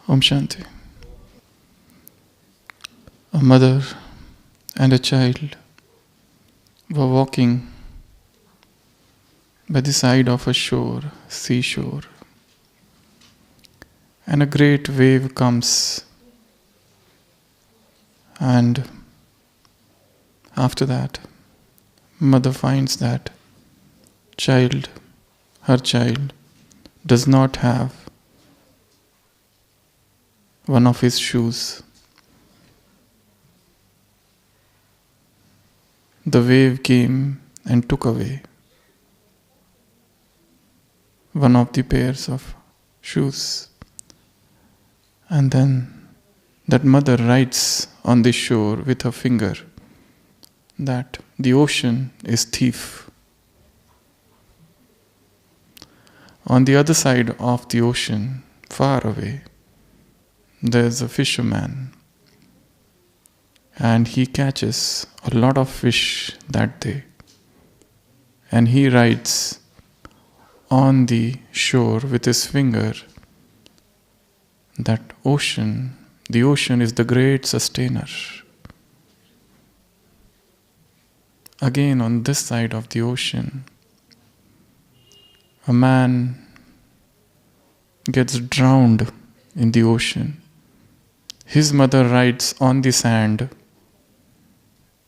Om Shanti. A mother and a child were walking by the side of a shore, seashore, and a great wave comes, and after that, mother finds that her child, does not have one of his shoes. The wave came and took away one of the pairs of shoes. And then that mother writes on the shore with her finger that the ocean is thief. On the other side of the ocean, far away, there's a fisherman, and he catches a lot of fish that day, and he writes on the shore with his finger that the ocean is the great sustainer. Again, on this side of the ocean, a man gets drowned in the ocean. His mother writes on the sand,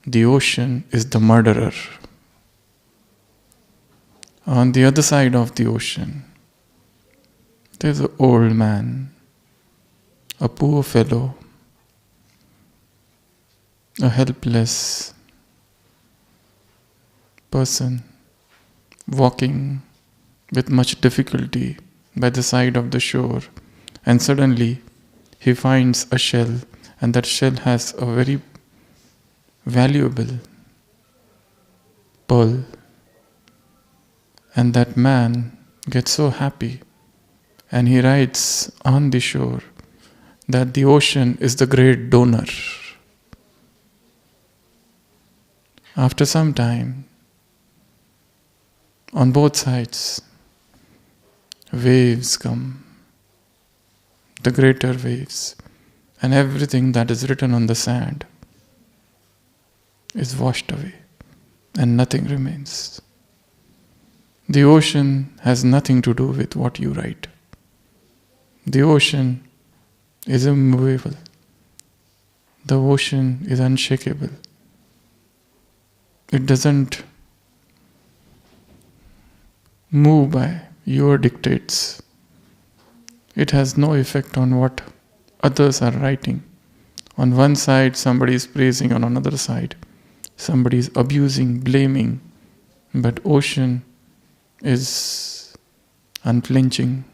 the ocean is the murderer. On the other side of the ocean, there's an old man, a poor fellow, a helpless person, walking with much difficulty by the side of the shore, and suddenly he finds a shell, and that shell has a very valuable pearl. And that man gets so happy, and he writes on the shore that the ocean is the great donor. After some time, on both sides, waves come, the greater waves, and everything that is written on the sand is washed away, and nothing remains. The ocean has nothing to do with what you write. The ocean is immovable. The ocean is unshakable. It doesn't move by your dictates. It has no effect on what others are writing. On one side, somebody is praising, on another side, somebody is abusing, blaming. But ocean is unflinching.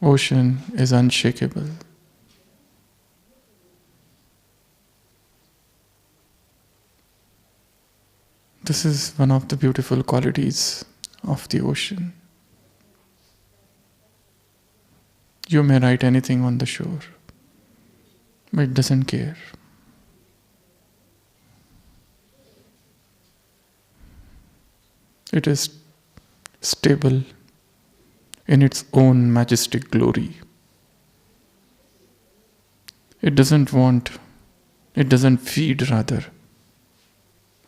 Ocean is unshakable. This is one of the beautiful qualities of the ocean. You may write anything on the shore, but it doesn't care. It is stable in its own majestic glory. It doesn't feed rather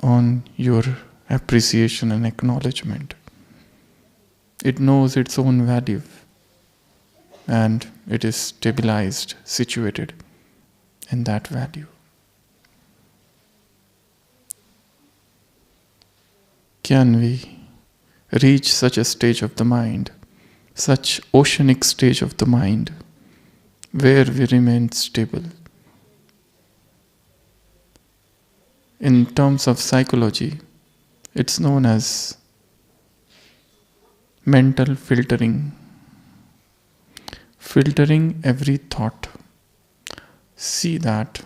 on your appreciation and acknowledgement. It knows its own value, and it is stabilized, situated in that value. Can we reach such a stage of the mind, such oceanic stage of the mind, where we remain stable? In terms of psychology, it's known as mental filtering. Filtering every thought. See that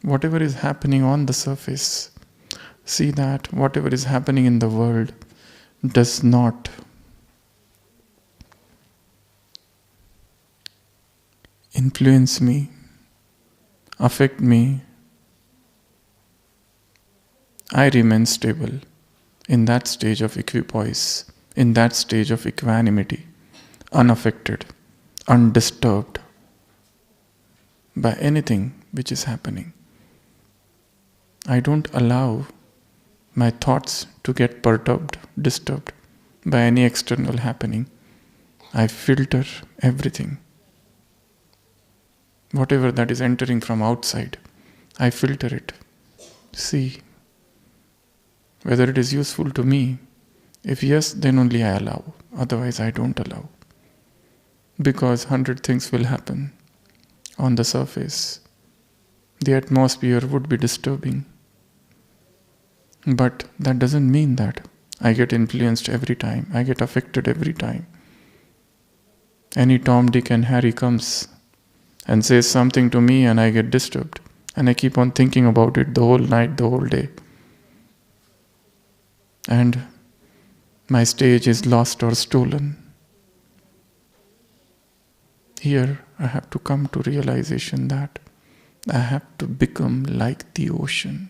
whatever is happening on the surface, see that whatever is happening in the world does not influence me, affect me. I remain stable in that stage of equipoise, in that stage of equanimity, unaffected. undisturbed by anything which is happening. I don't allow my thoughts to get perturbed, disturbed by any external happening. I filter everything. Whatever that is entering from outside, I filter it. See whether it is useful to me. If yes, then only I allow. Otherwise, I don't allow. Because 100 things will happen on the surface. The atmosphere would be disturbing. But that doesn't mean that I get influenced every time. I get affected every time. Any Tom, Dick and Harry comes and says something to me and I get disturbed. And I keep on thinking about it the whole night, the whole day. And my stage is lost or stolen. Here I have to come to realization that I have to become like the ocean.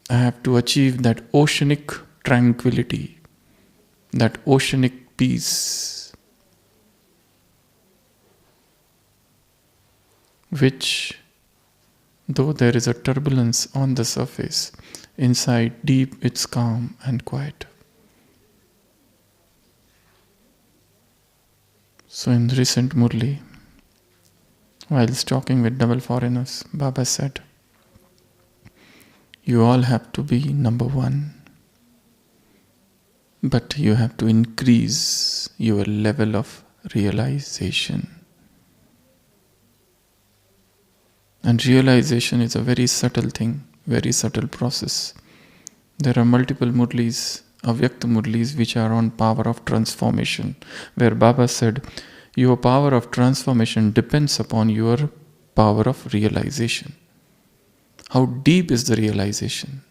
I have to achieve that oceanic tranquility, that oceanic peace, which, though there is a turbulence on the surface, inside deep it's calm and quiet. So in recent Murli, whilst talking with double foreigners, Baba said, you all have to be number one, but you have to increase your level of realization. And realization is a very subtle thing, very subtle process. There are multiple Murlis, Avyakta Murlis, which are on power of transformation, where Baba said, your power of transformation depends upon your power of realization. How deep is the realization?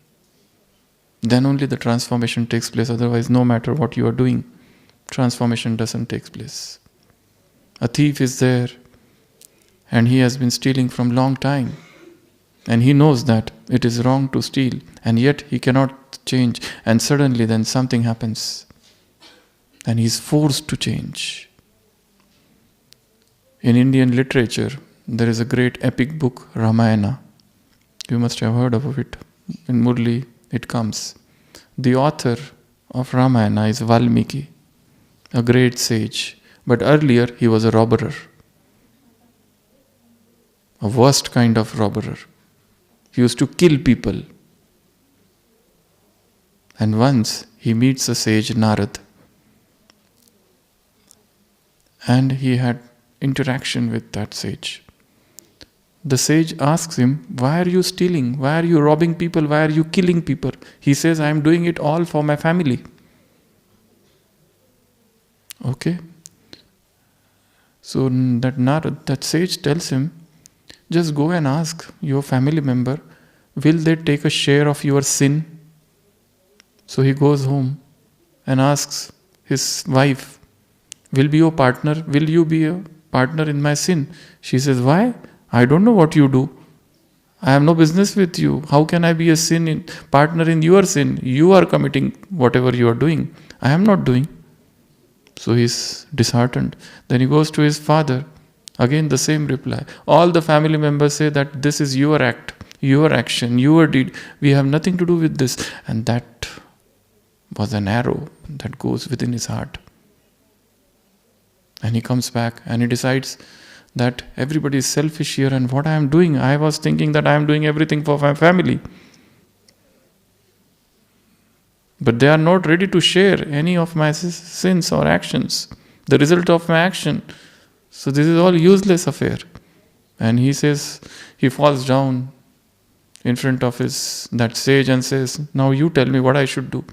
Then only the transformation takes place. Otherwise, no matter what you are doing, transformation doesn't take place. A thief is there and he has been stealing from long time. And he knows that it is wrong to steal, and yet he cannot change. And suddenly then something happens and he is forced to change. In Indian literature, there is a great epic book, Ramayana. You must have heard of it. In Murli, it comes. The author of Ramayana is Valmiki, a great sage. But earlier, he was a robber. A worst kind of robber. He used to kill people. And once, he meets a sage, Narad. And he had interaction with that sage. The sage asks him, why are you stealing? Why are you robbing people? Why are you killing people? He says, I am doing it all for my family. Okay. So that Narad, that sage tells him, just go and ask your family member, will they take a share of your sin? So he goes home and asks his wife, will you be a partner in my sin? She says, why? I don't know what you do. I have no business with you. How can I be a partner in your sin? You are committing whatever you are doing. I am not doing. So he is disheartened. Then he goes to his father. Again the same reply. All the family members say that this is your act, your action, your deed. We have nothing to do with this. And that was an arrow that goes within his heart. And he comes back and he decides that everybody is selfish here, and what I am doing, I was thinking that I am doing everything for my family. But they are not ready to share any of my sins or actions, the result of my action. So this is all useless affair. And he says, he falls down in front of that sage and says, now you tell me what I should do.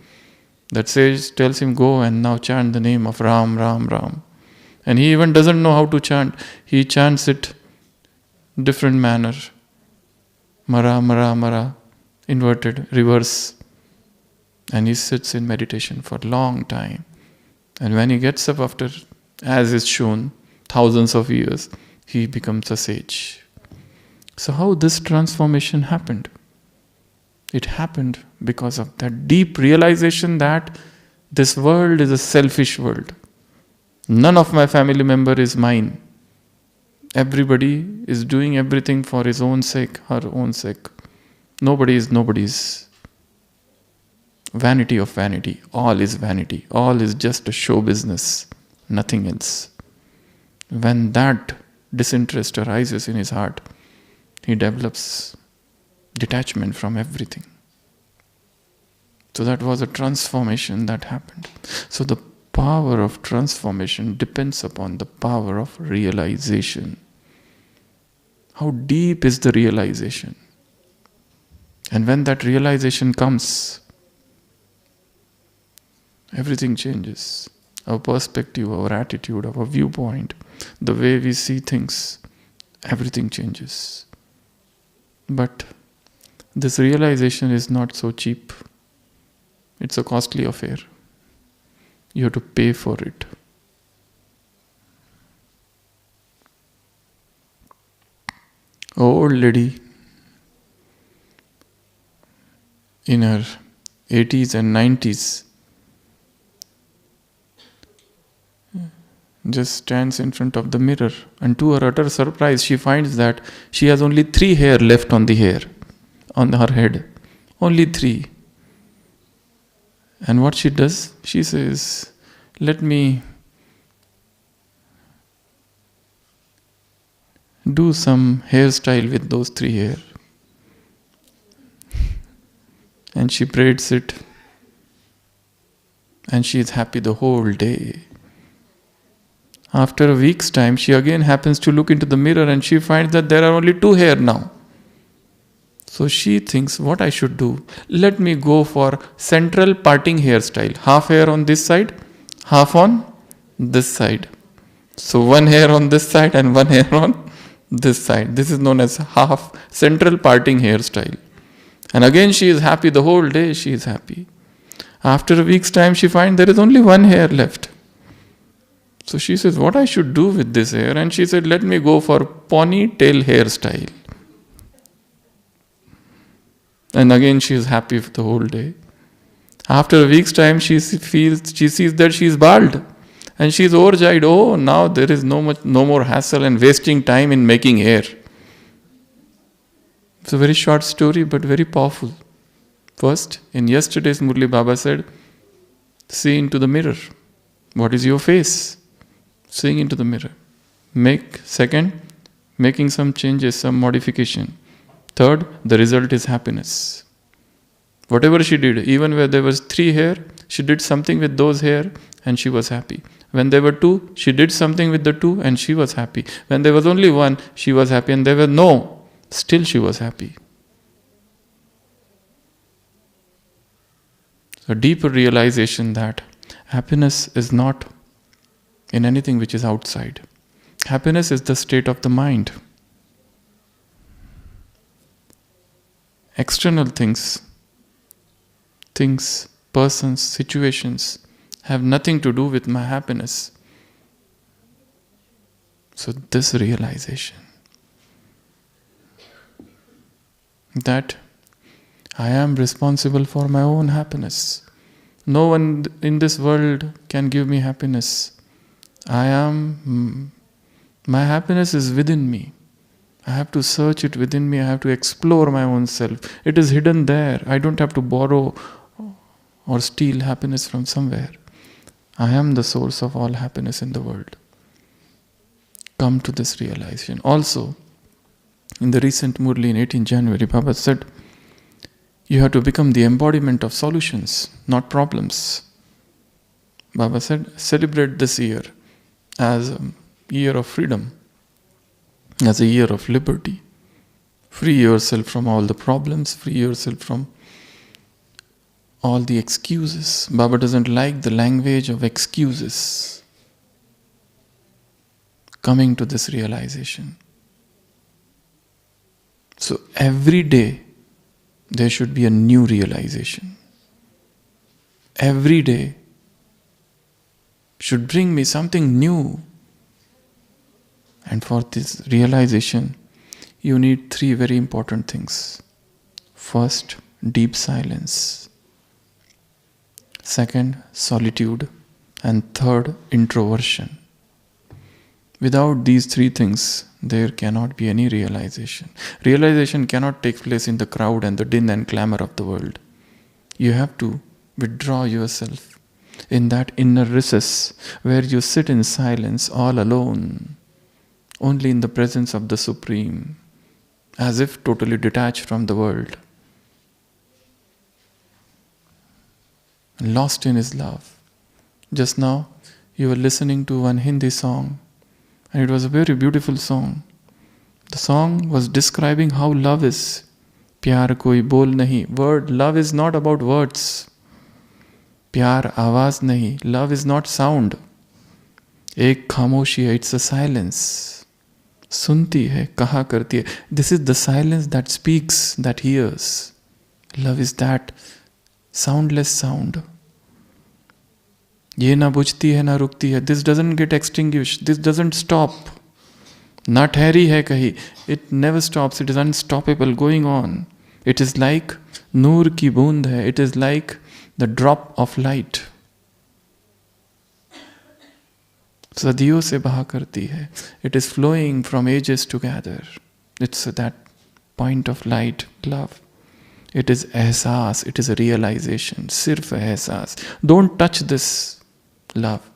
That sage tells him, go and now chant the name of Ram, Ram, Ram. And he even doesn't know how to chant. He chants it different manner. Mara, Mara, Mara, inverted, reverse. And he sits in meditation for a long time. And when he gets up after, as is shown, thousands of years, he becomes a sage. So how this transformation happened? It happened because of that deep realization that this world is a selfish world. None of my family member is mine. Everybody is doing everything for his own sake, her own sake. Nobody is nobody's. Vanity of vanity. All is vanity. All is just a show business. Nothing else. When that disinterest arises in his heart, he develops detachment from everything. So that was a transformation that happened. So the power of transformation depends upon the power of realization. How deep is the realization? And when that realization comes, everything changes. Our perspective, our attitude, our viewpoint, the way we see things, everything changes. But this realization is not so cheap. It's a costly affair. You have to pay for it. An old lady in her 80s and 90s just stands in front of the mirror, and to her utter surprise she finds that she has only 3 hair left on her head. Only 3. And what she does, she says, let me do some hairstyle with those 3 hair. And she braids it, and she is happy the whole day. After a week's time, she again happens to look into the mirror and she finds that there are only 2 hair now. So she thinks, what I should do? Let me go for central parting hairstyle. Half hair on this side, half on this side. So 1 hair on this side and 1 hair on this side. This is known as half central parting hairstyle. And again she is happy the whole day, she is happy. After a week's time, she finds there is only 1 hair left. So she says, what I should do with this hair? And she said, let me go for ponytail hairstyle. And again she is happy the whole day. After a week's time, she sees that she is bald. And she is overjoyed. Oh, now there is no more hassle and wasting time in making hair. It's a very short story, but very powerful. First, in yesterday's Murli, Baba said, see into the mirror. What is your face? Seeing into the mirror. Second, making some changes, some modification. Third, the result is happiness. Whatever she did, even where there was 3 hair, she did something with those hair and she was happy. When there were 2, she did something with the 2 and she was happy. When there was only 1, she was happy, and there were no, still she was happy. A deeper realization that happiness is not in anything which is outside. Happiness is the state of the mind. External things, persons, situations have nothing to do with my happiness. So this realization that I am responsible for my own happiness. No one in this world can give me happiness. My happiness is within me. I have to search it within me. I have to explore my own self. It is hidden there. I don't have to borrow or steal happiness from somewhere. I am the source of all happiness in the world. Come to this realization. Also, in the recent Murli in 18 January, Baba said, you have to become the embodiment of solutions, not problems. Baba said, celebrate this year as a year of freedom, as a year of liberty. Free yourself from all the problems, free yourself from all the excuses. Baba doesn't like the language of excuses. Coming to this realization. So every day there should be a new realization. Every day should bring me something new. And for this realization, you need 3 very important things. First, deep silence. Second, solitude. and third, introversion. Without these three things, there cannot be any realization. Realization cannot take place in the crowd and the din and clamor of the world. You have to withdraw yourself in that inner recess where you sit in silence all alone, only in the presence of the Supreme, as if totally detached from the world, lost in His love. Just now, you were listening to one Hindi song, and it was a very beautiful song. The song was describing how love is. Pyar koi bol nahi. Word, love is not about words. Pyar आवाज नहीं. Love is not sound. एक खामोशी है, it's a silence. सुनती है, कहा करती है. This is the silence that speaks, that hears. Love is that soundless sound. ये ना बुझती है ना रुकती है. This doesn't get extinguished. This doesn't stop. ना ठहरी है कहीं. It never stops. It is unstoppable, going on. It is like नूर की बूंद है. It is like the drop of light. सदियों से बहा करती है. It is flowing from ages together. It's that point of light, love. It is एहसास. It is a realization. सिर्फ एहसास. Don't touch this love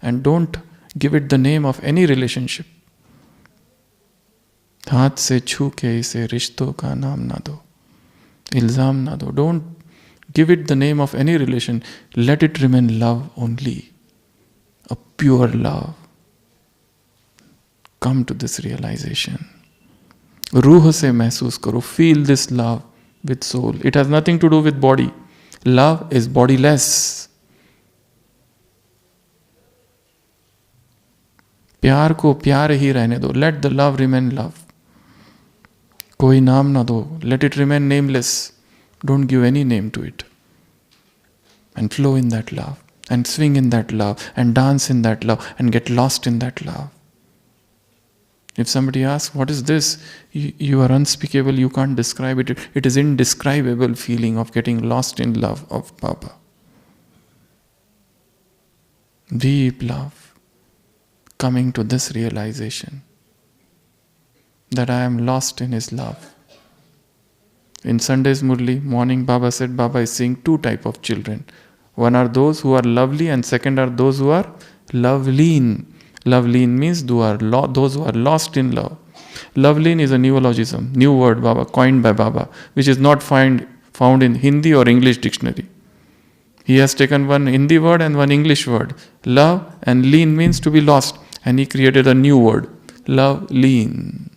and don't give it the name of any relationship. हाथ से छू के इसे रिश्तों का नाम ना दो, इल्जाम ना दो. Don't give it the name of any relation. Let it remain love only, a pure love. Come to this realization. रूह से महसूस करो. Feel this love with soul. It has nothing to do with body. Love is bodiless. प्यार को प्यार ही रहने दो. Let the love remain love. कोई नाम ना दो. Let it remain nameless. Don't give any name to it. And flow in that love. And swing in that love. And dance in that love. And get lost in that love. If somebody asks, what is this? You are unspeakable. You can't describe it. It is indescribable feeling of getting lost in love of Baba. Deep love. Coming to this realization that I am lost in His love. In Sunday's Murli, morning Baba said Baba is seeing two type of children. One are those who are lovely and second are those who are loveleen. Loveleen means those who are lost in love. Loveleen is a neologism, new word Baba, coined by Baba, which is not found in Hindi or English dictionary. He has taken one Hindi word and one English word. Love and leen means to be lost. And he created a new word, love leen.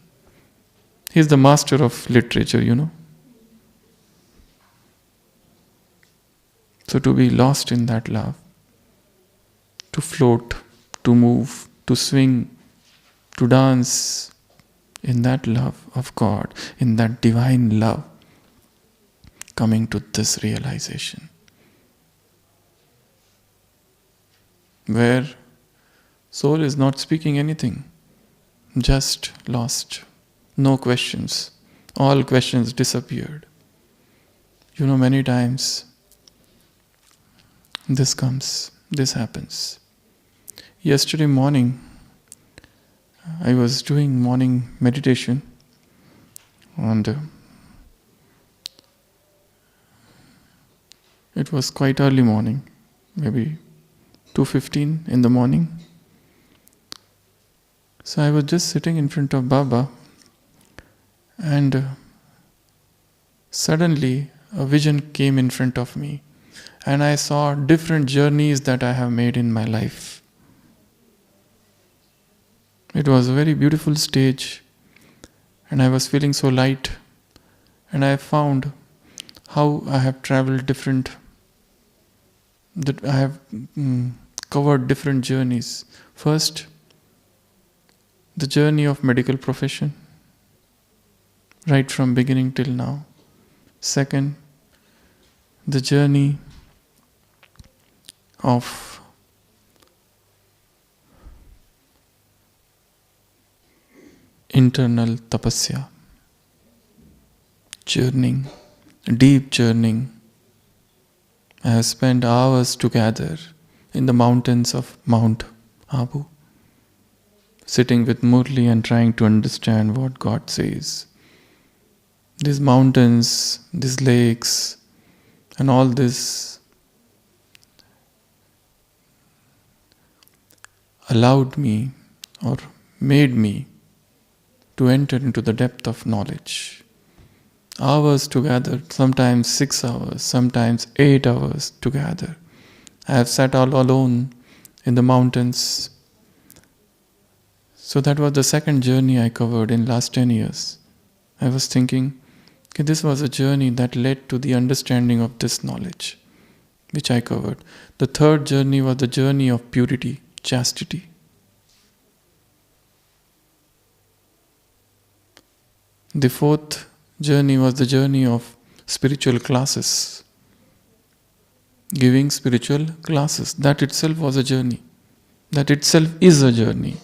He is the master of literature, you know. So to be lost in that love, to float, to move, to swing, to dance in that love of God, in that divine love, coming to this realization. Where soul is not speaking anything, just lost. No questions. All questions disappeared. You know, many times this happens. Yesterday morning, I was doing morning meditation and it was quite early morning, maybe 2:15 in the morning. So I was just sitting in front of Baba and suddenly a vision came in front of me and I saw different journeys that I have made in my life. It was a very beautiful stage and I was feeling so light and I found how I have traveled that I have covered different journeys. First, the journey of medical profession, right from beginning till now. Second, the journey of internal tapasya, journeying, deep journeying. I have spent hours together in the mountains of Mount Abu, sitting with Murli and trying to understand what God says. These mountains, these lakes, and all this allowed me or made me to enter into the depth of knowledge. Hours together, sometimes 6 hours, sometimes 8 hours together. I have sat all alone in the mountains. So that was the second journey I covered in last 10 years. I was thinking, okay, this was a journey that led to the understanding of this knowledge, which I covered. The third journey was the journey of purity, chastity. The fourth journey was the journey of spiritual classes. Giving spiritual classes. That itself was a journey. That itself is a journey.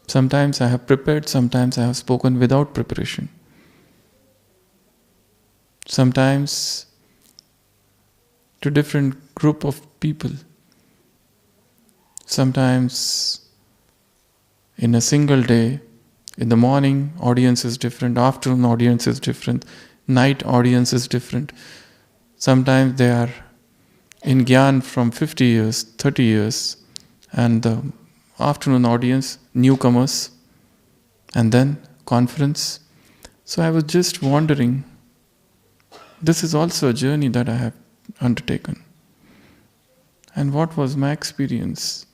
Sometimes I have prepared, sometimes I have spoken without preparation. Sometimes to different group of people. Sometimes in a single day, in the morning audience is different, afternoon audience is different, night audience is different. Sometimes they are in Gyan from 50 years, 30 years, and the afternoon audience, newcomers, and then conference. So I was just wondering, this is also a journey that I have undertaken. And what was my experience?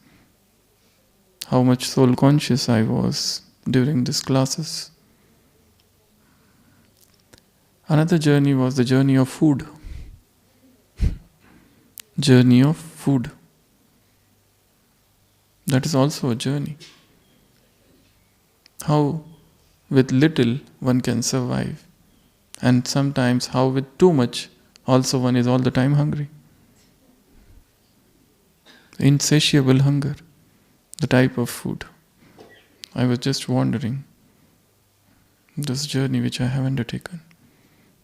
How much soul conscious I was during these classes. Another journey was the journey of food. Journey of food. That is also a journey. How with little one can survive, and sometimes how with too much also one is all the time hungry. Insatiable hunger, the type of food. I was just wondering this journey which I have undertaken.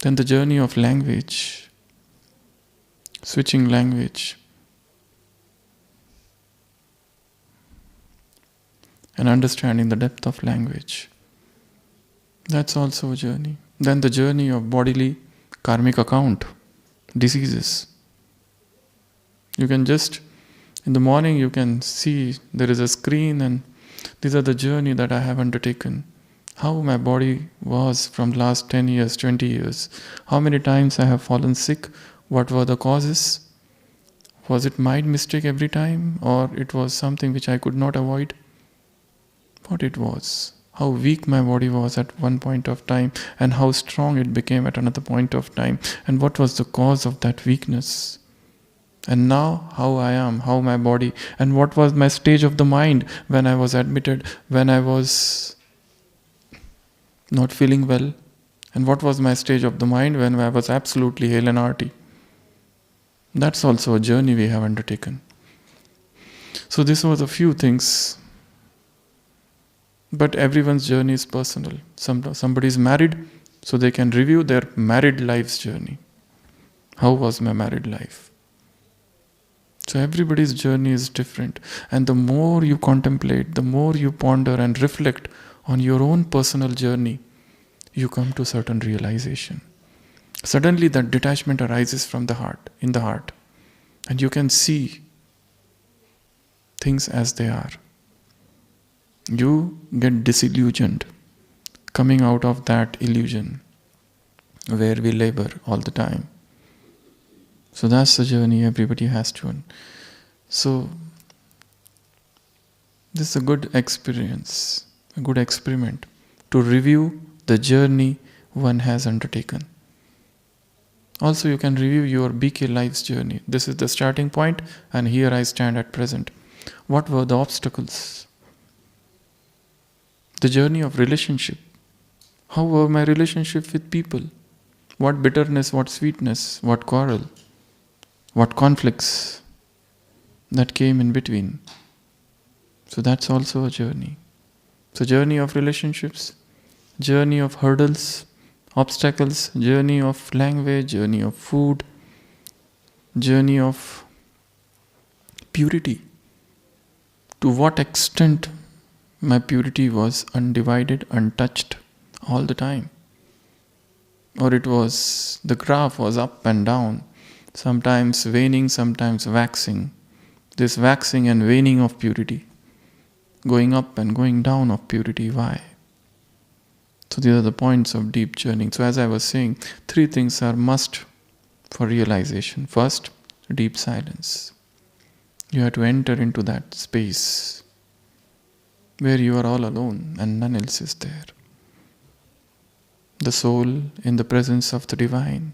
Then the journey of language, switching language, and understanding the depth of language. That's also a journey. Then the journey of bodily karmic account, diseases. You can just, in the morning you can see there is a screen, and these are the journey that I have undertaken. How my body was from last 10 years, 20 years. How many times I have fallen sick. What were the causes? Was it my mistake every time, or it was something which I could not avoid? What it was. How weak my body was at one point of time, and how strong it became at another point of time. And what was the cause of that weakness? And now, how I am, how my body, and what was my stage of the mind when I was admitted, when I was not feeling well, and what was my stage of the mind when I was absolutely hale and hearty. That's also a journey we have undertaken. So this was a few things, but everyone's journey is personal. Somebody is married, so they can review their married life's journey. How was my married life? So everybody's journey is different, and the more you contemplate, the more you ponder and reflect on your own personal journey, you come to certain realization. Suddenly that detachment arises from the heart, in the heart, and you can see things as they are. You get disillusioned, coming out of that illusion where we labor all the time. So that's the journey everybody has to. So this is a good experience, a good experiment to review the journey one has undertaken. Also you can review your BK life's journey. This is the starting point, and here I stand at present. What were the obstacles? The journey of relationship. How were my relationship with people? What bitterness, what sweetness, what quarrel, what conflicts that came in between. So that's also a journey. So journey of relationships, journey of hurdles, obstacles, journey of language, journey of food, journey of purity, to what extent my purity was undivided, untouched all the time. Or it was, the graph was up and down, sometimes waning, sometimes waxing. This waxing and waning of purity, going up and going down of purity, why? So these are the points of deep journeying. So as I was saying, 3 things are must for realization. First, deep silence. You have to enter into that space where you are all alone and none else is there. The soul in the presence of the divine.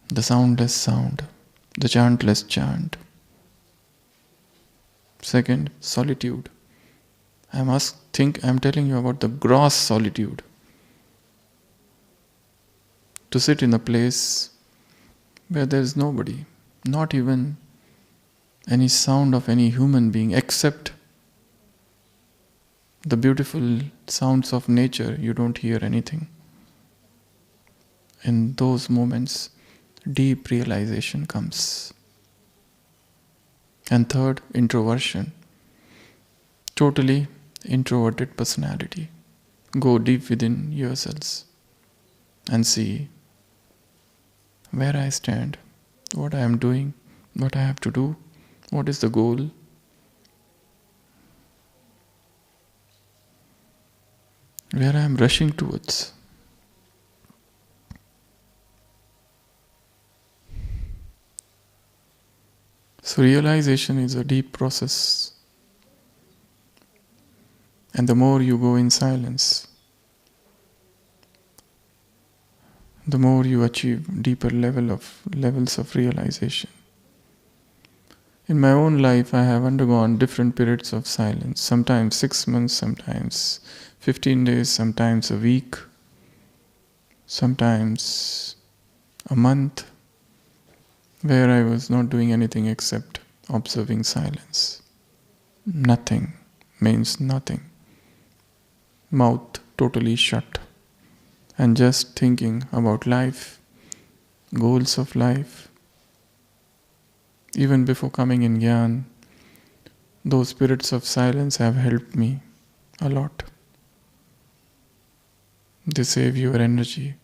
The soundless sound, the chantless chant. Second, solitude. I am telling you about the gross solitude. To sit in a place where there is nobody, not even any sound of any human being except the beautiful sounds of nature, you don't hear anything. In those moments, deep realization comes. And third, introversion. Totally introverted personality. Go deep within yourselves and see where I stand, what I am doing, what I have to do, what is the goal. Where I am rushing towards. So realization is a deep process. And the more you go in silence, the more you achieve deeper levels of realization. In my own life, I have undergone different periods of silence, sometimes 6 months, sometimes 15 days, sometimes a week, sometimes a month, where I was not doing anything except observing silence. Nothing means nothing. Mouth totally shut. And just thinking about life, goals of life. Even before coming in Gyan, those periods of silence have helped me a lot. They save your energy.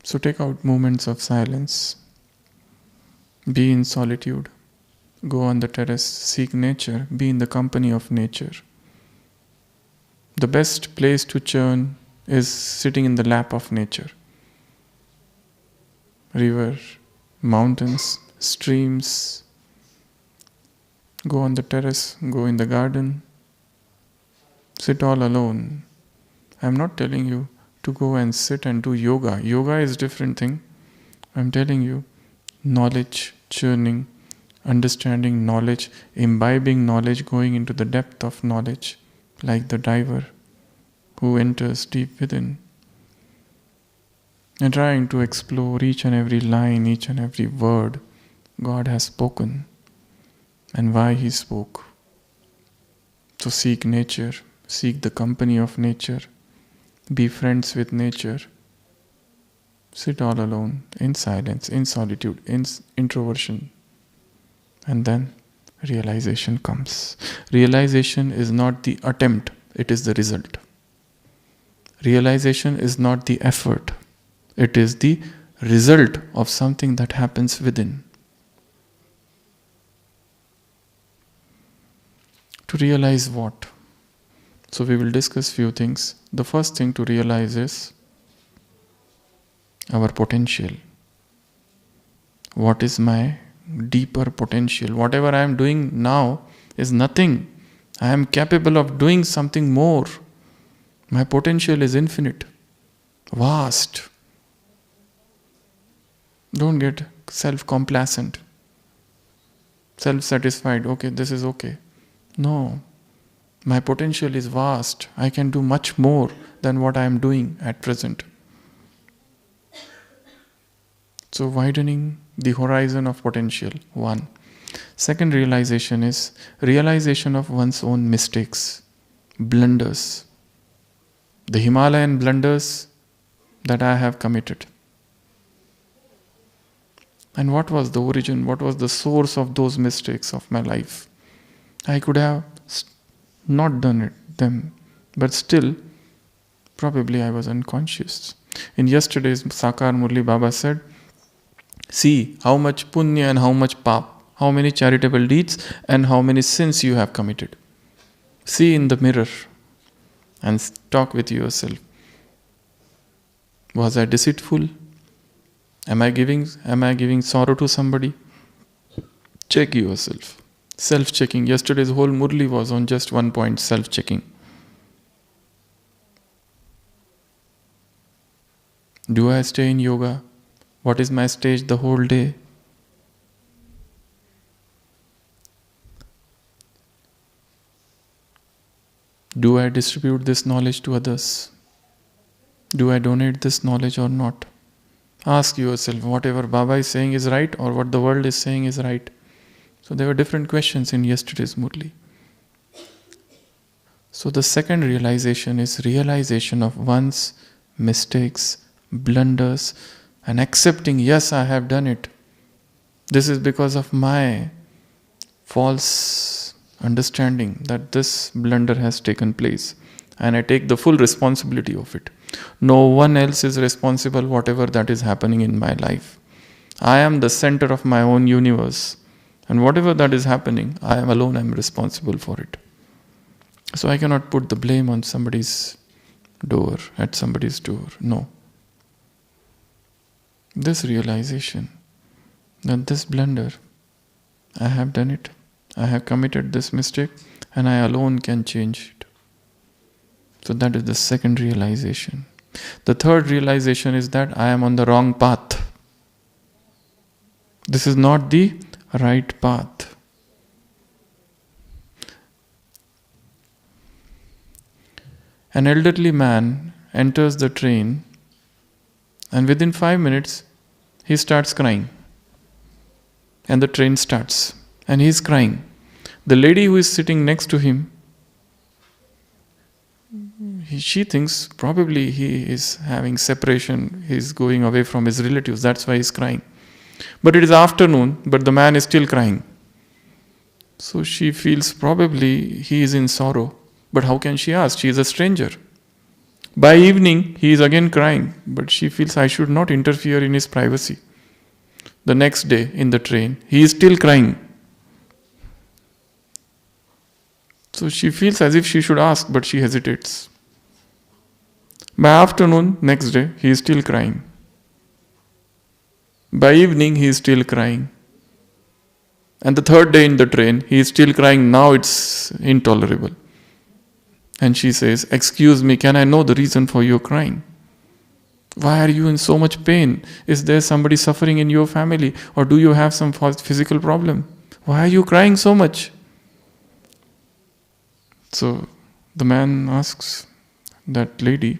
So take out moments of silence. Be in solitude. Go on the terrace, seek nature, be in the company of nature. The best place to churn is sitting in the lap of nature. River, mountains, streams. Go on the terrace, go in the garden. Sit all alone. I am not telling you to go and sit and do yoga. Yoga is a different thing. I am telling you, knowledge, churning, understanding knowledge, imbibing knowledge, going into the depth of knowledge, like the diver who enters deep within. And trying to explore each and every line, each and every word God has spoken and why He spoke. So seek nature, seek the company of nature, be friends with nature, sit all alone, in silence, in solitude, in introversion. And then realization comes. Realization is not the attempt, it is the result. Realization is not the effort, it is the result of something that happens within. To realize what? So we will discuss few things. The first thing to realize is our potential. What is my deeper potential? Whatever I am doing now is nothing. I am capable of doing something more. My potential is infinite, vast. Don't get self-complacent, self-satisfied. Okay, this is okay. No. My potential is vast. I can do much more than what I am doing at present. So widening the horizon of potential, 1. Second realization is realization of one's own mistakes, blunders. The Himalayan blunders that I have committed. And what was the origin? What was the source of those mistakes of my life? I could have not done them, but still, probably I was unconscious. In yesterday's Sakar Murli, Baba said, see how much punya and how much pap, how many charitable deeds and how many sins you have committed. See in the mirror and talk with yourself. Was I deceitful? Am I giving sorrow to somebody? Check yourself. Self-checking. Yesterday's whole Murli was on just one point, self-checking. Do I stay in yoga? What is my stage the whole day? Do I distribute this knowledge to others? Do I donate this knowledge or not? Ask yourself, whatever Baba is saying is right or what the world is saying is right. So there were different questions in yesterday's Murli. So the second realization is realization of one's mistakes, blunders, and accepting, yes, I have done it. This is because of my false understanding that this blunder has taken place. And I take the full responsibility of it. No one else is responsible whatever that is happening in my life. I am the center of my own universe. And whatever that is happening, I am alone, I am responsible for it. So I cannot put the blame on somebody's door, at somebody's door. No. This realization that this blunder, I have done it. I have committed this mistake and I alone can change it. So that is the second realization. The third realization is that I am on the wrong path. This is not the right path. An elderly man enters the train and within 5 minutes he starts crying. And the train starts and he is crying. The lady who is sitting next to him, she thinks probably he is having separation, he is going away from his relatives, that's why he is crying. But it is afternoon, but the man is still crying. So she feels probably he is in sorrow. But how can she ask? She is a stranger. By evening, he is again crying, but she feels I should not interfere in his privacy. The next day in the train, he is still crying. So she feels as if she should ask, but she hesitates. By afternoon, next day, he is still crying. By evening, he is still crying. And the third day in the train, he is still crying. Now it's intolerable. And she says, excuse me, can I know the reason for your crying? Why are you in so much pain? Is there somebody suffering in your family? Or do you have some physical problem? Why are you crying so much? So the man asks that lady,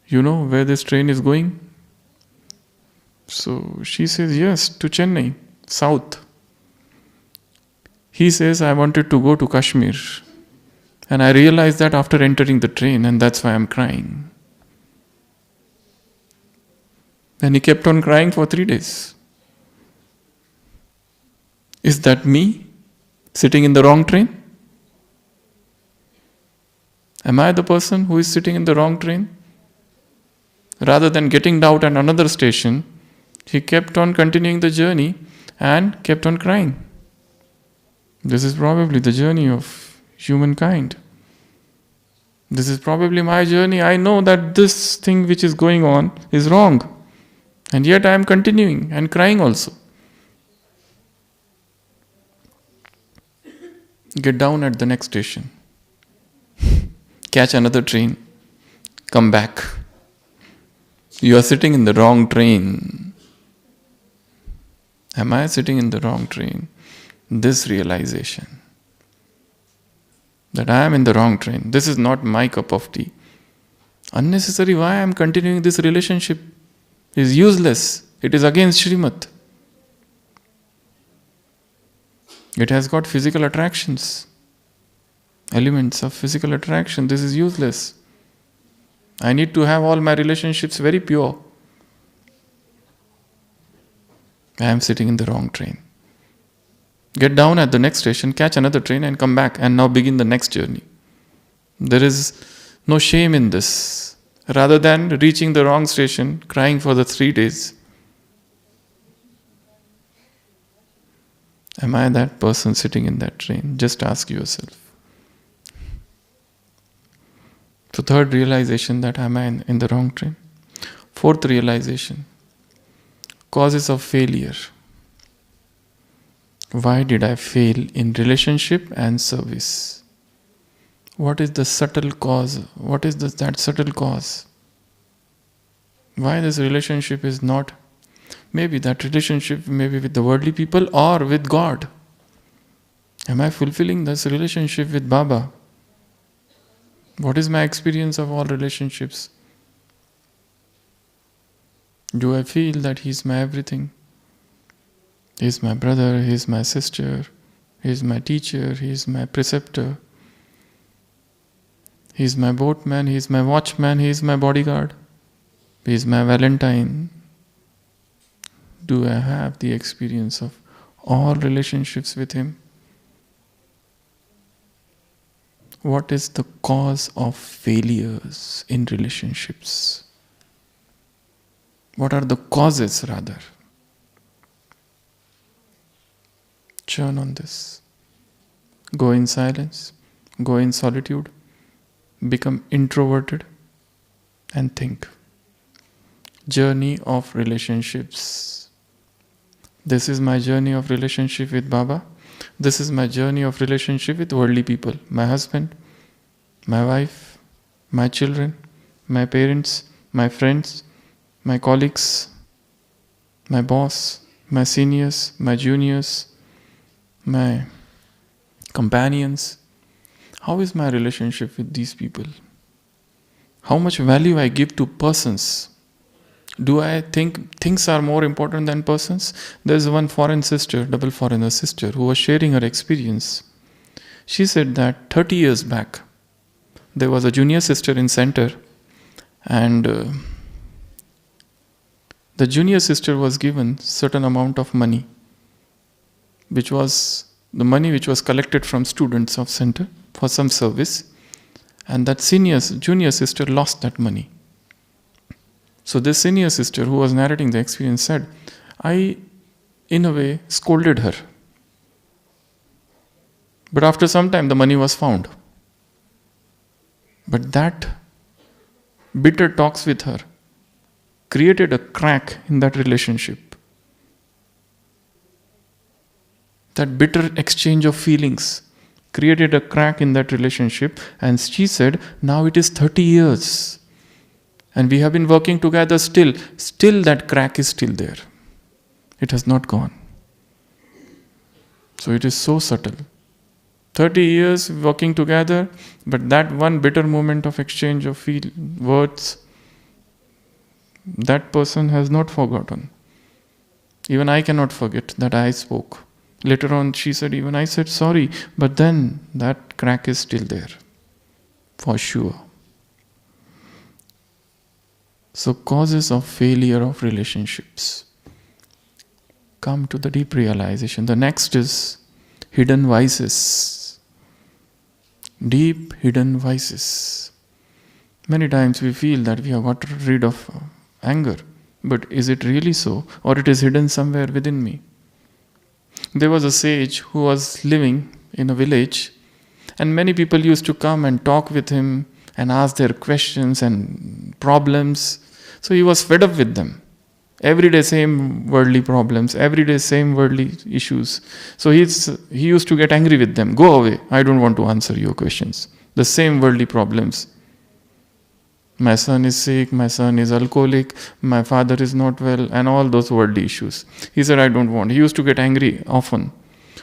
you know where this train is going? So she says, yes, to Chennai, south. He says, I wanted to go to Kashmir. And I realized that after entering the train, and that's why I'm crying. Then he kept on crying for 3 days. Is that me sitting in the wrong train? Am I the person who is sitting in the wrong train? Rather than getting out at another station, he kept on continuing the journey and kept on crying. This is probably the journey of humankind. This is probably my journey. I know that this thing which is going on is wrong. And yet I am continuing and crying also. Get down at the next station. Catch another train. Come back. You are sitting in the wrong train. Am I sitting in the wrong train? This realization that I am in the wrong train. This is not my cup of tea. Unnecessary why I am continuing this relationship is useless. It is against Srimad. It has got physical attractions. Elements of physical attraction. This is useless. I need to have all my relationships very pure. I am sitting in the wrong train. Get down at the next station, catch another train and come back and now begin the next journey. There is no shame in this. Rather than reaching the wrong station, crying for the 3 days, am I that person sitting in that train? Just ask yourself. So third realization, that am I in the wrong train? Fourth realization, causes of failure. Why did I fail in relationship and service? What is the subtle cause? What is that subtle cause? Why this relationship is not, maybe that relationship maybe with the worldly people or with God. Am I fulfilling this relationship with Baba? What is my experience of all relationships? Do I feel that He's my everything? He's my brother, He's my sister, He's my teacher, He's my preceptor, He's my boatman, He's my watchman, He's my bodyguard, He's my Valentine. Do I have the experience of all relationships with Him? What is the cause of failures in relationships? What are the causes rather? Churn on this. Go in silence, go in solitude, become introverted and think. Journey of relationships. This is my journey of relationship with Baba. This is my journey of relationship with worldly people. My husband, my wife, my children, my parents, my friends, my colleagues, my boss, my seniors, my juniors, my companions. How is my relationship with these people? How much value I give to persons? Do I think things are more important than persons? There's one foreign sister, double foreigner sister, who was sharing her experience. She said that 30 years back, there was a junior sister in center, and the junior sister was given certain amount of money, which was the money which was collected from students of center for some service, and that junior sister lost that money. So this senior sister who was narrating the experience said, I, in a way, scolded her. But after some time, the money was found. But that bitter talks with her created a crack in that relationship. That bitter exchange of feelings created a crack in that relationship, and she said, now it is 30 years. And we have been working together still that crack is still there. It has not gone. So it is so subtle. 30 years working together, but that one bitter moment of exchange of words, that person has not forgotten. Even I cannot forget that I spoke. Later on she said, even I said sorry, but then that crack is still there. For sure. So causes of failure of relationships. Come to the deep realization. The next is hidden vices. Deep hidden vices. Many times we feel that we have got rid of anger. But is it really so? Or it is hidden somewhere within me? There was a sage who was living in a village, and many people used to come and talk with him and ask their questions and problems. So he was fed up with them. Every day same worldly problems, every day same worldly issues. So he used to get angry with them. Go away, I don't want to answer your questions. The same worldly problems. My son is sick, my son is alcoholic, my father is not well, and all those worldly issues. He said, I don't want. He used to get angry often.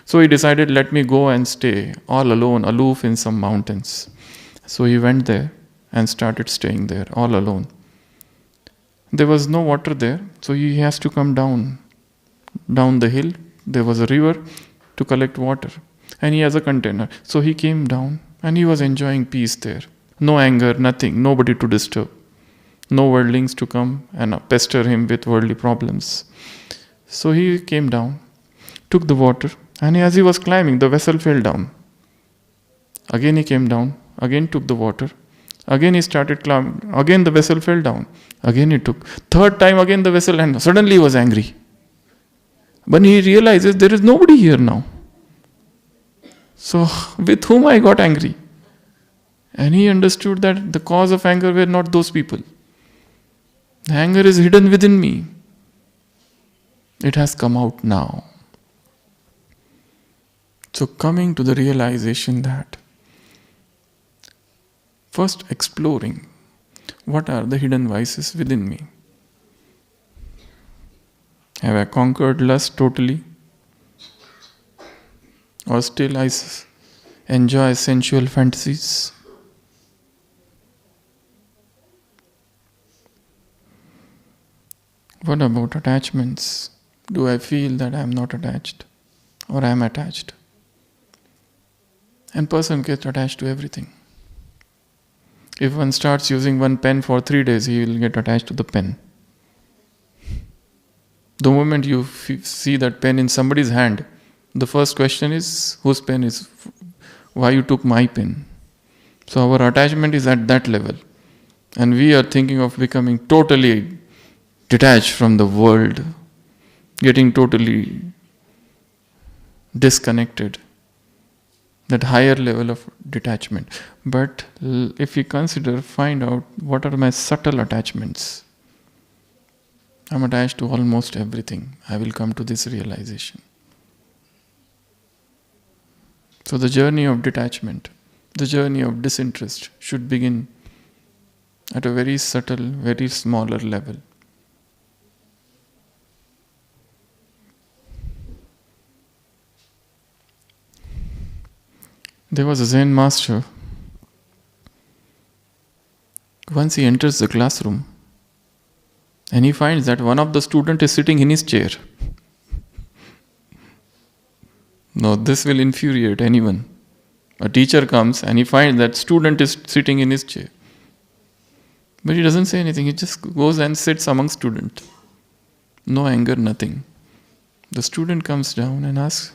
So he decided, let me go and stay all alone, aloof in some mountains. So he went there and started staying there all alone. There was no water there, so he has to come down the hill. There was a river to collect water, and he has a container. So he came down and he was enjoying peace there. No anger, nothing, nobody to disturb. No worldlings to come and pester him with worldly problems. So he came down, took the water, and as he was climbing, the vessel fell down. Again he came down, again took the water. Again he started climbing, again the vessel fell down. Again he took. Third time again the vessel and suddenly he was angry. But he realizes there is nobody here now. So with whom I got angry? And he understood that the cause of anger were not those people. The anger is hidden within me. It has come out now. So coming to the realization that first exploring what are the hidden vices within me. Have I conquered lust totally? Or still I enjoy sensual fantasies? What about attachments? Do I feel that I am not attached or I am attached? And person gets attached to everything. If one starts using one pen for 3 days, he will get attached to the pen. The moment you see that pen in somebody's hand, the first question is, whose pen is, why you took my pen? So our attachment is at that level. And we are thinking of becoming totally detached from the world, getting totally disconnected. That higher level of detachment. But if we find out what are my subtle attachments. I'm attached to almost everything. I will come to this realization. So the journey of detachment, the journey of disinterest should begin at a very subtle, very smaller level. There was a Zen master. Once he enters the classroom and he finds that one of the students is sitting in his chair. Now this will infuriate anyone. A teacher comes and he finds that student is sitting in his chair. But he doesn't say anything, he just goes and sits among students. No anger, nothing. The student comes down and asks,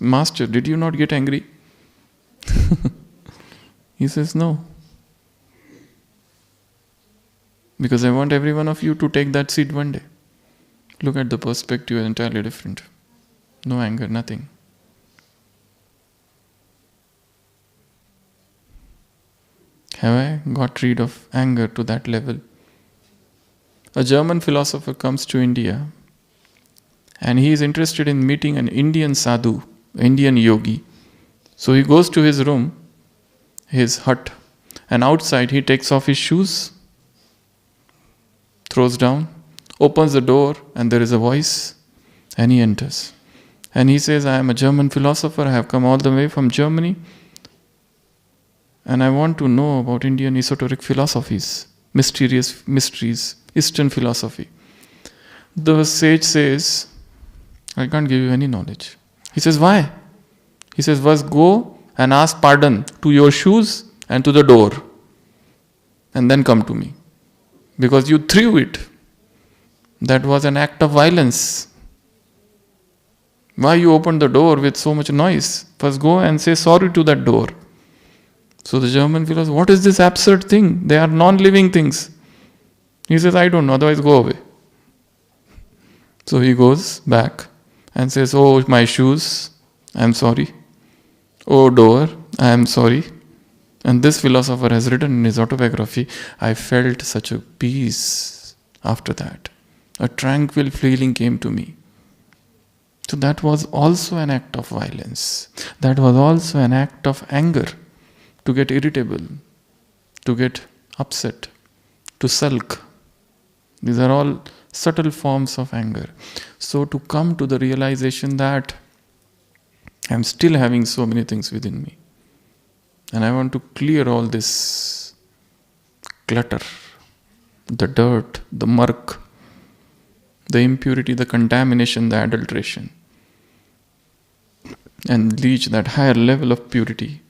Master, did you not get angry? He says, no. Because I want every one of you to take that seat one day. Look at the perspective, entirely different. No anger, nothing. Have I got rid of anger to that level? A German philosopher comes to India and he is interested in meeting an Indian sadhu, Indian yogi. So he goes to his room, his hut, and outside he takes off his shoes, throws down, opens the door, and there is a voice, and he enters. And he says, I am a German philosopher, I have come all the way from Germany, and I want to know about Indian esoteric philosophies, mysterious mysteries, Eastern philosophy. The sage says, I can't give you any knowledge. He says, why? He says, first go and ask pardon to your shoes and to the door. And then come to me. Because you threw it. That was an act of violence. Why you opened the door with so much noise? First go and say sorry to that door. So the German philosopher, what is this absurd thing? They are non-living things. He says, I don't know, otherwise go away. So he goes back and says, oh, my shoes, I am sorry. Oh door, I am sorry. And this philosopher has written in his autobiography, I felt such a peace after that. A tranquil feeling came to me. So that was also an act of violence. That was also an act of anger. To get irritable, to get upset, to sulk. These are all subtle forms of anger. So to come to the realization that I am still having so many things within me. And I want to clear all this clutter, the dirt, the murk, the impurity, the contamination, the adulteration. And reach that higher level of purity,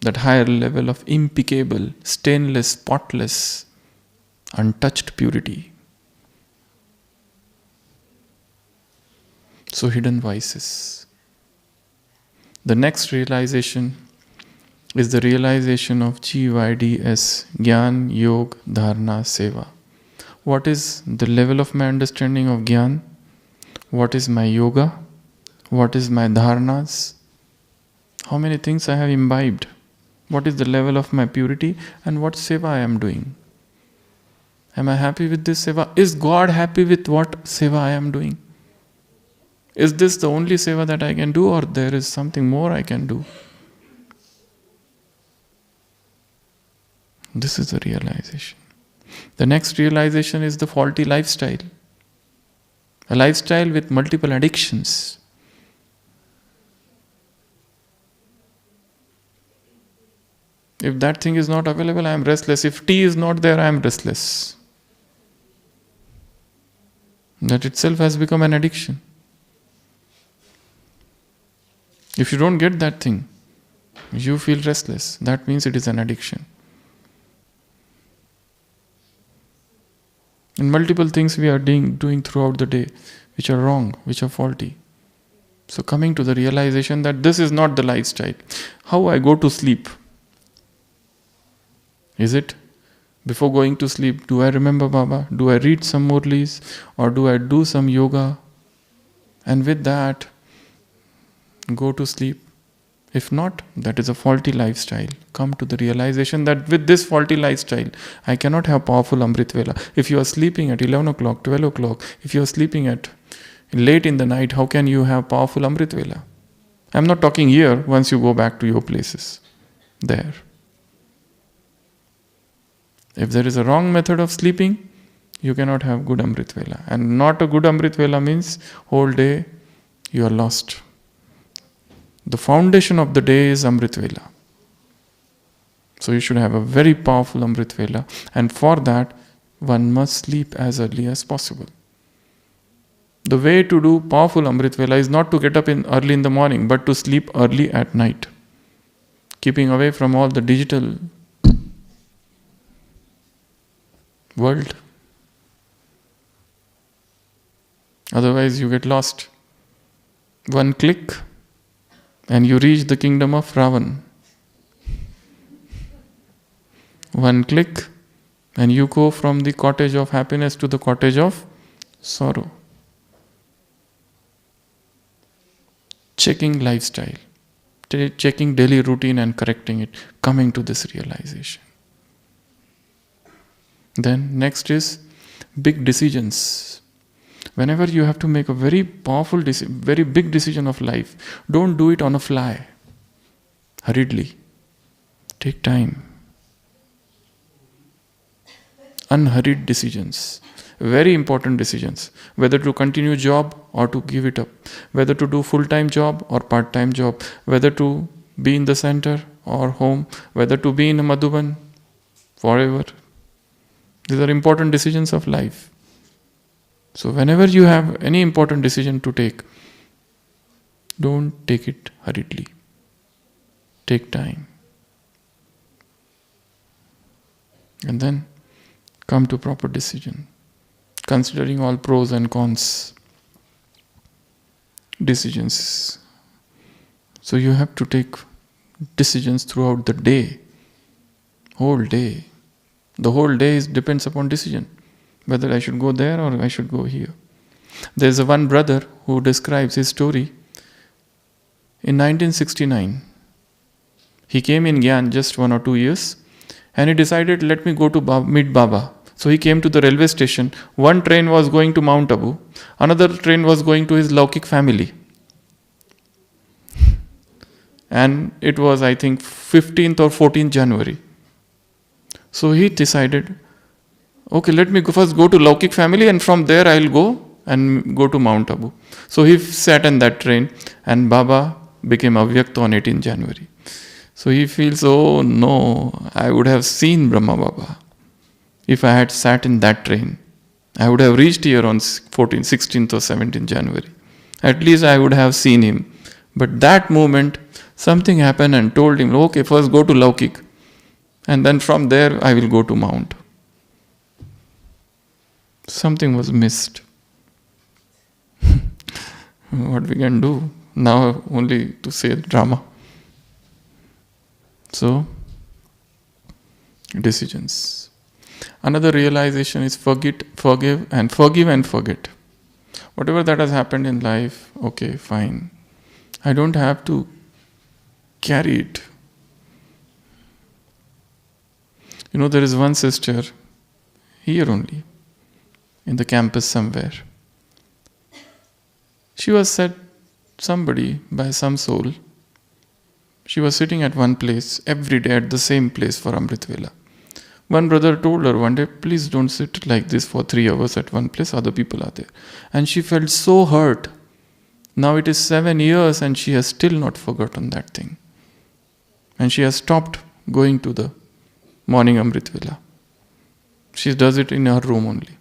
that higher level of impeccable, stainless, spotless, untouched purity. So hidden vices. The next realization is the realization of GYDS, Gyan, Yog, Dharana, Seva. What is the level of my understanding of Gyan? What is my yoga? What is my dharanas? How many things I have imbibed? What is the level of my purity? And what seva I am doing? Am I happy with this seva? Is God happy with what seva I am doing? Is this the only seva that I can do, or there is something more I can do? This is the realization. The next realization is the faulty lifestyle. A lifestyle with multiple addictions. If that thing is not available, I am restless. If tea is not there, I am restless. That itself has become an addiction. If you don't get that thing, you feel restless. That means it is an addiction. And multiple things we are doing throughout the day, which are wrong, which are faulty. So coming to the realization that this is not the lifestyle. How I go to sleep? Is it before going to sleep, do I remember Baba? Do I read some Murlis? Or do I do some yoga? And with that, go to sleep. If not, that is a faulty lifestyle. Come to the realization that with this faulty lifestyle, I cannot have powerful Amrit Vela. If you are sleeping at 11 o'clock, 12 o'clock, if you are sleeping at late in the night, how can you have powerful Amrit Vela? I am not talking here once you go back to your places. There. If there is a wrong method of sleeping, you cannot have good Amrit Vela. And not a good Amrit Vela means whole day you are lost. The foundation of the day is Amrit Vela. So you should have a very powerful Amrit Vela. And for that, one must sleep as early as possible. The way to do powerful Amrit Vela is not to get up early in the morning, but to sleep early at night. Keeping away from all the digital world. Otherwise you get lost. One click and you reach the kingdom of Ravan. One click and you go from the cottage of happiness to the cottage of sorrow. Checking lifestyle, checking daily routine and correcting it, coming to this realization. Then next is big decisions. Whenever you have to make a very powerful, very big decision of life, don't do it on a fly, hurriedly. Take time. Unhurried decisions. Very important decisions. Whether to continue job or to give it up. Whether to do full-time job or part-time job. Whether to be in the center or home. Whether to be in a Madhuban forever. These are important decisions of life. So whenever you have any important decision to take, don't take it hurriedly. Take time. And then come to proper decision. Considering all pros and cons. Decisions. So you have to take decisions throughout the day. Whole day. The whole day depends upon decision. Whether I should go there or I should go here. There is one brother who describes his story. In 1969, he came in Gyan just 1 or 2 years and he decided, let me go to meet Baba. So he came to the railway station. One train was going to Mount Abu. Another train was going to his Laukik family. And it was, I think, 15th or 14th January. So he decided, okay, let me first go to Laukik family and from there I'll go and go to Mount Abu. So he sat in that train and Baba became Avyakta on 18th January. So he feels, oh no, I would have seen Brahma Baba. If I had sat in that train, I would have reached here on 14th, 16th or 17th January. At least I would have seen him. But that moment, something happened and told him, okay, first go to Laukik. And then from there I will go to Mount. Something was missed. What we can do now only to say drama. So, decisions. Another realization is forgive and forget. Whatever that has happened in life, okay, fine. I don't have to carry it. There is one sister here only, in the campus somewhere. She was said somebody by some soul. She was sitting at one place every day at the same place for Amrit Vela. One brother told her one day, please don't sit like this for 3 hours at one place, other people are there. And she felt so hurt. Now it is 7 years and she has still not forgotten that thing. And she has stopped going to the morning Amrit Vela. She does it in her room only.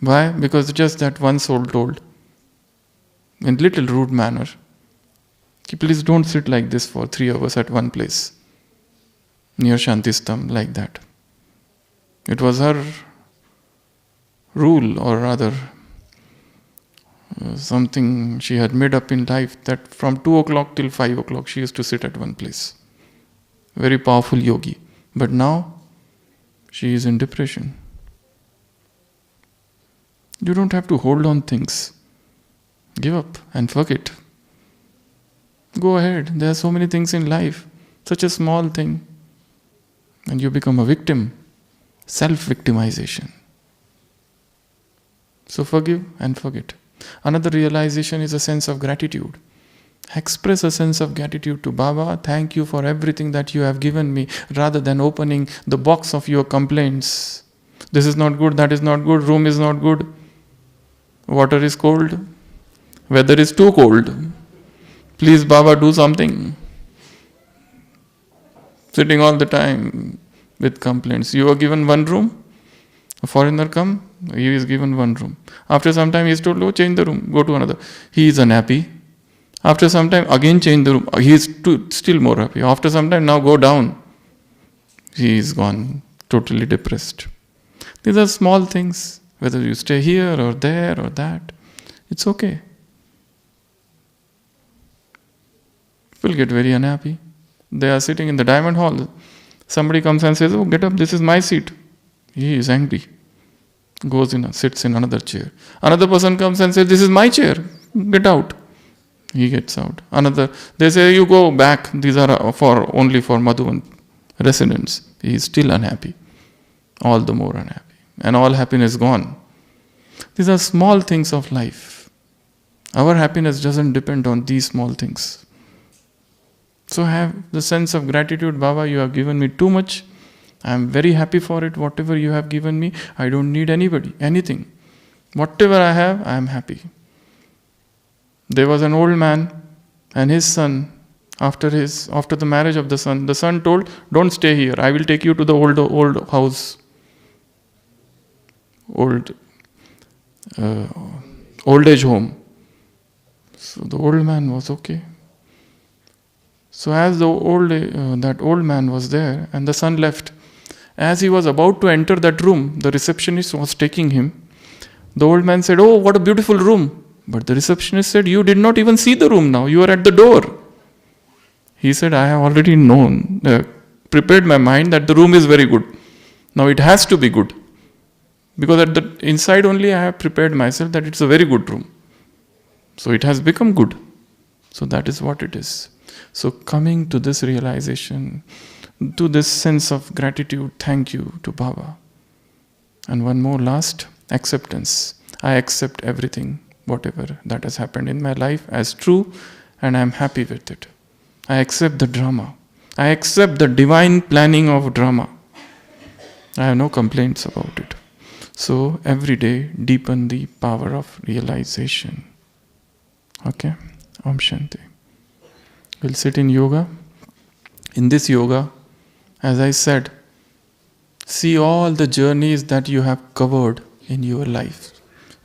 Why? Because just that one soul told, in little rude manner, please don't sit like this for 3 hours at one place, near Shantistam, like that. It was her rule, or rather, something she had made up in life, that from 2 o'clock till 5 o'clock she used to sit at one place. Very powerful yogi. But now, she is in depression. You don't have to hold on things. Give up and forget. Go ahead. There are so many things in life. Such a small thing. And you become a victim. Self-victimization. So forgive and forget. Another realization is a sense of gratitude. Express a sense of gratitude to Baba. Thank you for everything that you have given me, rather than opening the box of your complaints. This is not good, that is not good, room is not good, water is cold, weather is too cold. Please Baba, do something. Sitting all the time with complaints. You are given one room, a foreigner come, he is given one room. After some time he is told, oh, change the room, go to another. He is unhappy. After some time, again change the room. He is still more happy. After some time, now go down. He is gone, totally depressed. These are small things. Whether you stay here or there or that, it's okay. People get very unhappy. They are sitting in the diamond hall. Somebody comes and says, oh, get up, this is my seat. He is angry. Goes in, sits in another chair. Another person comes and says, this is my chair. Get out. He gets out. They say, you go back. These are only for Madhuvan residents. He is still unhappy. All the more unhappy. And all happiness gone. These are small things of life. Our happiness doesn't depend on these small things. So have the sense of gratitude. Baba, you have given me too much. I am very happy for it. Whatever you have given me, I don't need anybody, anything. Whatever I have, I am happy. There was an old man and his son. After the marriage of the son told, don't stay here. I will take you to the old house. Old age home. So the old man was okay. So as that old man was there and the son left, as he was about to enter that room, the receptionist was taking him. The old man said, oh, what a beautiful room. But the receptionist said, you did not even see the room now. You are at the door. He said, I have already prepared my mind that the room is very good. Now it has to be good. Because at the inside only I have prepared myself that it's a very good room. So it has become good. So that is what it is. So coming to this realization, to this sense of gratitude, thank you to Baba. And one more last, acceptance. I accept everything, whatever that has happened in my life as true, and I am happy with it. I accept the drama. I accept the divine planning of drama. I have no complaints about it. So every day deepen the power of realization. Okay? Om Shanti. We'll sit in yoga. In this yoga, as I said, see all the journeys that you have covered in your life.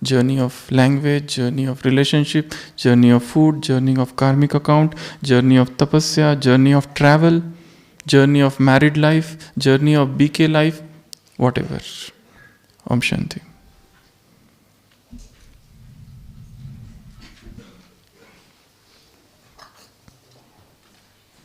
Journey of language, journey of relationship, journey of food, journey of karmic account, journey of tapasya, journey of travel, journey of married life, journey of BK life, whatever. Om Shanti.